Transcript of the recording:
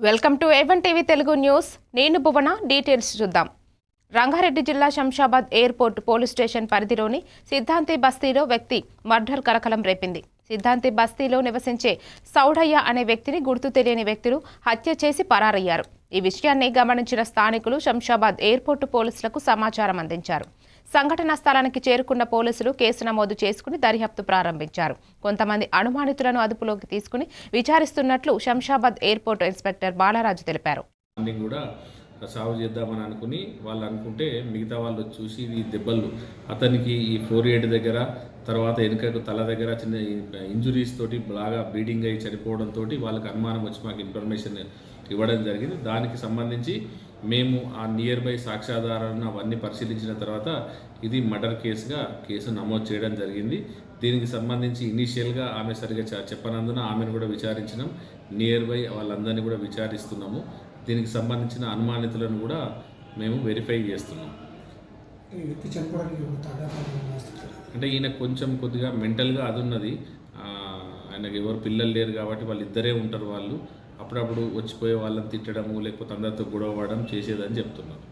Welcome to A1 TV Telugu news. నేను భువన. Details చూద్దాం. రంగారెడ్డి జిల్లా శంషాబాద్ ఎయిర్పోర్ట్ పోలీస్ స్టేషన్ పరిధిలోని సిద్ధాంతి బస్తీలో వ్యక్తి మర్డర్ కలకలం రేపింది. సిద్ధాంతి బస్తీలో నివసించే సౌడయ్య అనే వ్యక్తిని గుర్తు తెలియని వ్యక్తులు హత్య చేసి పరారయ్యారు. ఈ విషయాన్ని గమనించిన స్థానికులు శంషాబాద్ ఎయిర్పోర్టు పోలీసులకు సమాచారం అందించారు. సంఘటనా స్థలానికి చేరుకున్న పోలీసులు కేసు నమోదు చేసుకుని దర్యాప్తు ప్రారంభించారు. కొంతమంది అనుమానితులను అదుపులోకి తీసుకుని విచారిస్తున్నట్లు శంషాబాద్ ఎయిర్పోర్ట్ ఇన్స్పెక్టర్ బాలరాజు తెలిపారు. సాగు చేద్దామని అనుకుని వాళ్ళు అనుకుంటే మిగతా వాళ్ళు చూసి ఈ దెబ్బలు అతనికి ఈ 4 దగ్గర తర్వాత వెనుకకు తల దగ్గర చిన్న ఇంజురీస్ తోటి బాగా బ్లీడింగ్ అయ్యి చనిపోవడంతో వాళ్ళకి అనుమానం వచ్చి మాకు ఇన్ఫర్మేషన్ ఇవ్వడం జరిగింది. దానికి సంబంధించి మేము ఆ నియర్ బై సాక్ష్యాధారాలను అవన్నీ పరిశీలించిన తర్వాత ఇది మర్డర్ కేసు నమోదు చేయడం జరిగింది. దీనికి సంబంధించి ఇనీషియల్గా ఆమె సరిగా చెప్పనందున ఆమెను కూడా విచారించినాం. నియర్ బై వాళ్ళందరినీ కూడా విచారిస్తున్నాము. దీనికి సంబంధించిన అనుమానితులను కూడా మేము వెరిఫై చేస్తున్నాం. అంటే ఈయన కొద్దిగా మెంటల్గా అది ఉన్నది. ఆయనకు ఎవరు పిల్లలు లేరు కాబట్టి వాళ్ళు ఇద్దరే ఉంటారు. వాళ్ళు అప్పుడప్పుడు వచ్చిపోయే వాళ్ళని తిట్టడము లేకపోతే అందరితో గొడవ పడడం చేసేదని చెప్తున్నారు.